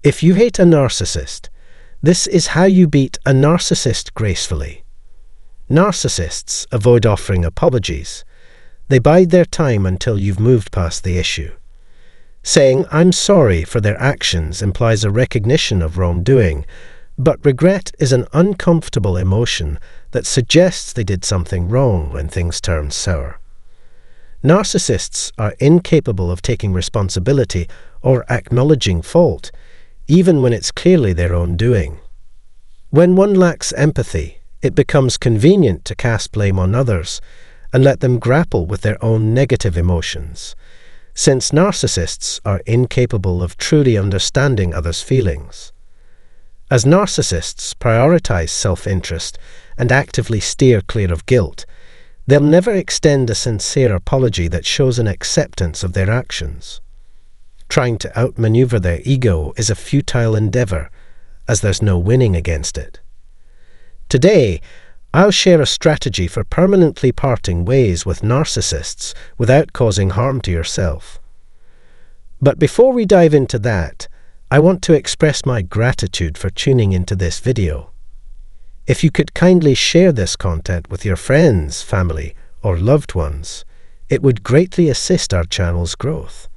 If you hate a narcissist, this is how you beat a narcissist gracefully. Narcissists avoid offering apologies. They bide their time until you've moved past the issue. Saying, "I'm sorry" for their actions implies a recognition of wrongdoing, but regret is an uncomfortable emotion that suggests they did something wrong when things turn sour. Narcissists are incapable of taking responsibility or acknowledging fault, even when it's clearly their own doing. When one lacks empathy, it becomes convenient to cast blame on others and let them grapple with their own negative emotions, since narcissists are incapable of truly understanding others' feelings. As narcissists prioritize self-interest and actively steer clear of guilt, they'll never extend a sincere apology that shows an acceptance of their actions. Trying to outmaneuver their ego is a futile endeavor, as there's no winning against it. Today, I'll share a strategy for permanently parting ways with narcissists without causing harm to yourself. But before we dive into that, I want to express my gratitude for tuning into this video. If you could kindly share this content with your friends, family, or loved ones, it would greatly assist our channel's growth.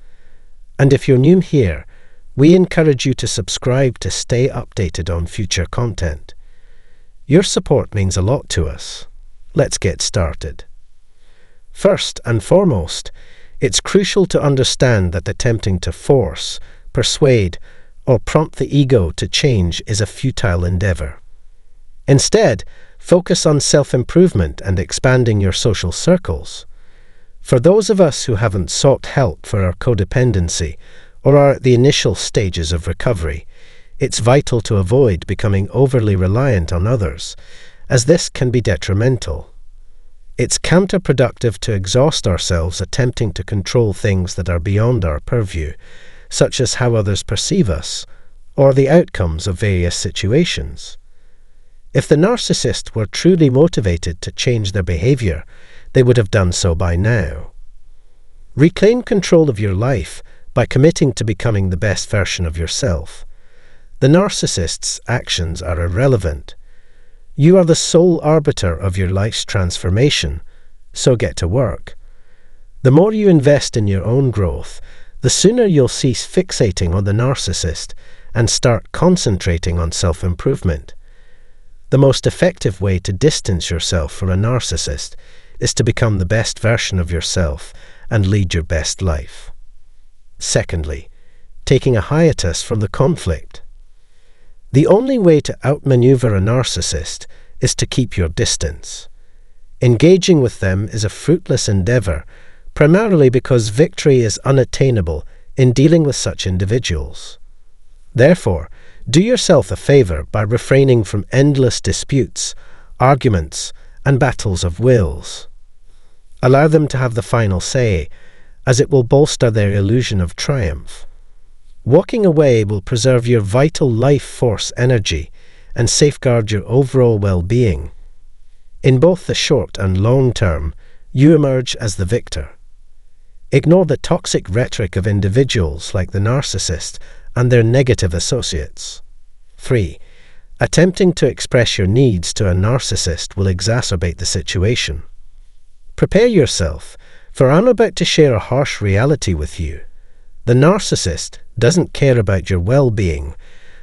And if you're new here, we encourage you to subscribe to stay updated on future content. Your support means a lot to us. Let's get started. First and foremost, it's crucial to understand that attempting to force, persuade, or prompt the ego to change is a futile endeavor. Instead, focus on self-improvement and expanding your social circles. For those of us who haven't sought help for our codependency or are at the initial stages of recovery, it's vital to avoid becoming overly reliant on others, as this can be detrimental. It's counterproductive to exhaust ourselves attempting to control things that are beyond our purview, such as how others perceive us, or the outcomes of various situations. If the narcissist were truly motivated to change their behavior, they would have done so by now. Reclaim control of your life by committing to becoming the best version of yourself. The narcissist's actions are irrelevant. You are the sole arbiter of your life's transformation, so get to work. The more you invest in your own growth, the sooner you'll cease fixating on the narcissist and start concentrating on self-improvement. The most effective way to distance yourself from a narcissist is to become the best version of yourself and lead your best life. Secondly, taking a hiatus from the conflict. The only way to outmaneuver a narcissist is to keep your distance. Engaging with them is a fruitless endeavor, primarily because victory is unattainable in dealing with such individuals. Therefore, do yourself a favor by refraining from endless disputes, arguments, and battles of wills. Allow them to have the final say, as it will bolster their illusion of triumph. Walking away will preserve your vital life force energy and safeguard your overall well-being. In both the short and long term, you emerge as the victor. Ignore the toxic rhetoric of individuals like the narcissist and their negative associates. 3. Attempting to express your needs to a narcissist will exacerbate the situation. Prepare yourself, for I'm about to share a harsh reality with you. The narcissist doesn't care about your well-being,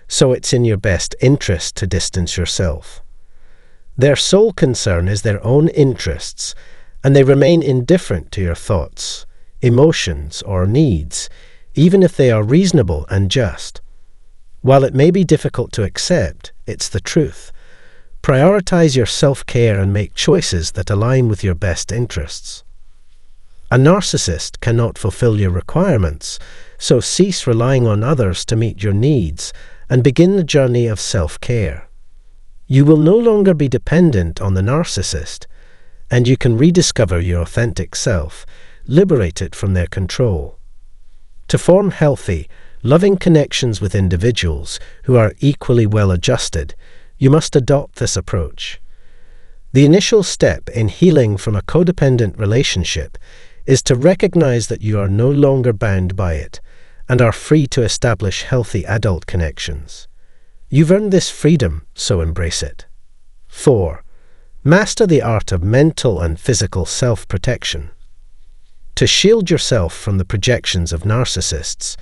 so it's in your best interest to distance yourself. Their sole concern is their own interests, and they remain indifferent to your thoughts, emotions, or needs, even if they are reasonable and just. While it may be difficult to accept, it's the truth. Prioritize your self-care and make choices that align with your best interests. A narcissist cannot fulfill your requirements, so cease relying on others to meet your needs and begin the journey of self-care. You will no longer be dependent on the narcissist, and you can rediscover your authentic self, liberated from their control. To form healthy, loving connections with individuals who are equally well-adjusted, you must adopt this approach. The initial step in healing from a codependent relationship is to recognize that you are no longer bound by it, and are free to establish healthy adult connections. You've earned this freedom, so embrace it. 4. Master the art of mental and physical self-protection. To shield yourself from the projections of narcissists,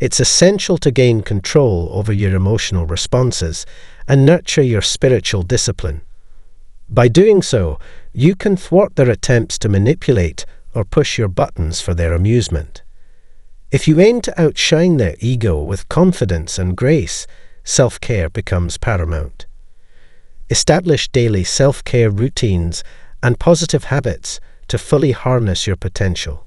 it's essential to gain control over your emotional responses and nurture your spiritual discipline. By doing so, you can thwart their attempts to manipulate or push your buttons for their amusement. If you aim to outshine their ego with confidence and grace, self-care becomes paramount. Establish daily self-care routines and positive habits to fully harness your potential.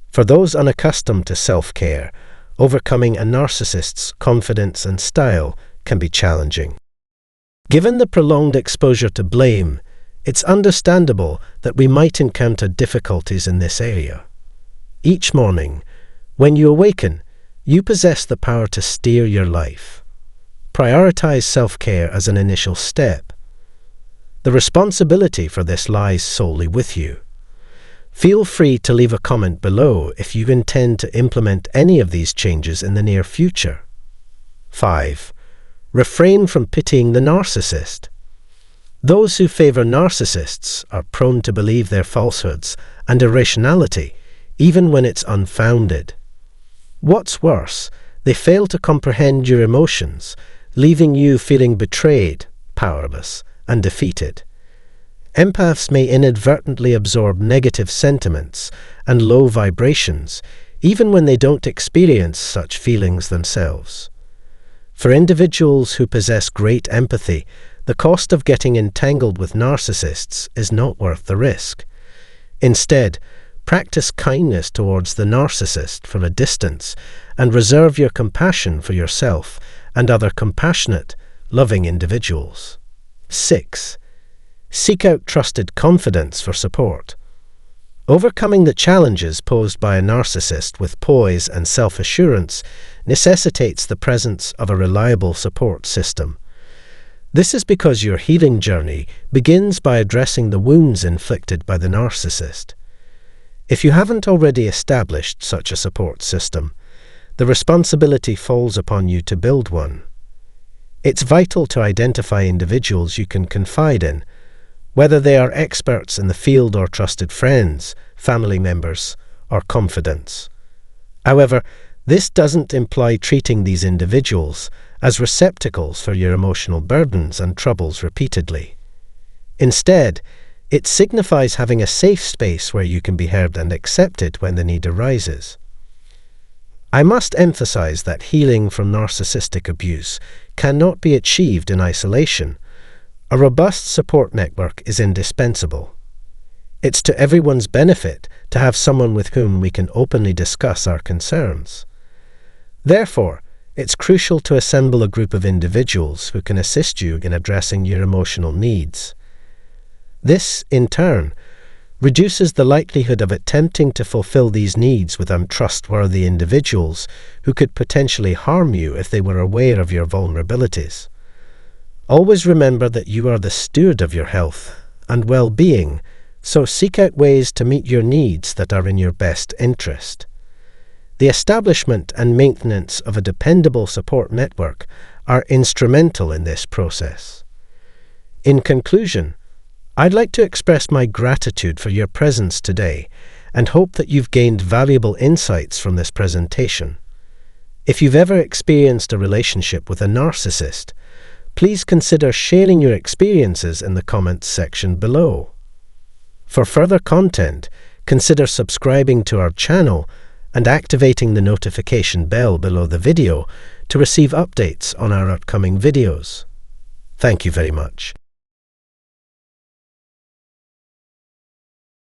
For those unaccustomed to self-care, overcoming a narcissist's confidence and style can be challenging. Given the prolonged exposure to blame, it's understandable that we might encounter difficulties in this area. Each morning, when you awaken, you possess the power to steer your life. Prioritize self-care as an initial step. The responsibility for this lies solely with you. Feel free to leave a comment below if you intend to implement any of these changes in the near future. 5. Refrain from pitying the narcissist. Those who favor narcissists are prone to believe their falsehoods and irrationality, even when it's unfounded. What's worse, they fail to comprehend your emotions, leaving you feeling betrayed, powerless, and defeated. Empaths may inadvertently absorb negative sentiments and low vibrations, even when they don't experience such feelings themselves. For individuals who possess great empathy, the cost of getting entangled with narcissists is not worth the risk. Instead, practice kindness towards the narcissist from a distance and reserve your compassion for yourself and other compassionate, loving individuals. 6. Seek out trusted confidants for support. Overcoming the challenges posed by a narcissist with poise and self-assurance necessitates the presence of a reliable support system. This is because your healing journey begins by addressing the wounds inflicted by the narcissist. If you haven't already established such a support system, the responsibility falls upon you to build one. It's vital to identify individuals you can confide in, whether they are experts in the field or trusted friends, family members, or confidants. However, this doesn't imply treating these individuals as receptacles for your emotional burdens and troubles repeatedly. Instead, it signifies having a safe space where you can be heard and accepted when the need arises. I must emphasize that healing from narcissistic abuse cannot be achieved in isolation. A robust support network is indispensable. It's to everyone's benefit to have someone with whom we can openly discuss our concerns. Therefore, it's crucial to assemble a group of individuals who can assist you in addressing your emotional needs. This, in turn, reduces the likelihood of attempting to fulfill these needs with untrustworthy individuals who could potentially harm you if they were aware of your vulnerabilities. Always remember that you are the steward of your health and well-being, so seek out ways to meet your needs that are in your best interest. The establishment and maintenance of a dependable support network are instrumental in this process. In conclusion, I'd like to express my gratitude for your presence today and hope that you've gained valuable insights from this presentation. If you've ever experienced a relationship with a narcissist, please consider sharing your experiences in the comments section below. For further content, consider subscribing to our channel and activating the notification bell below the video to receive updates on our upcoming videos. Thank you very much.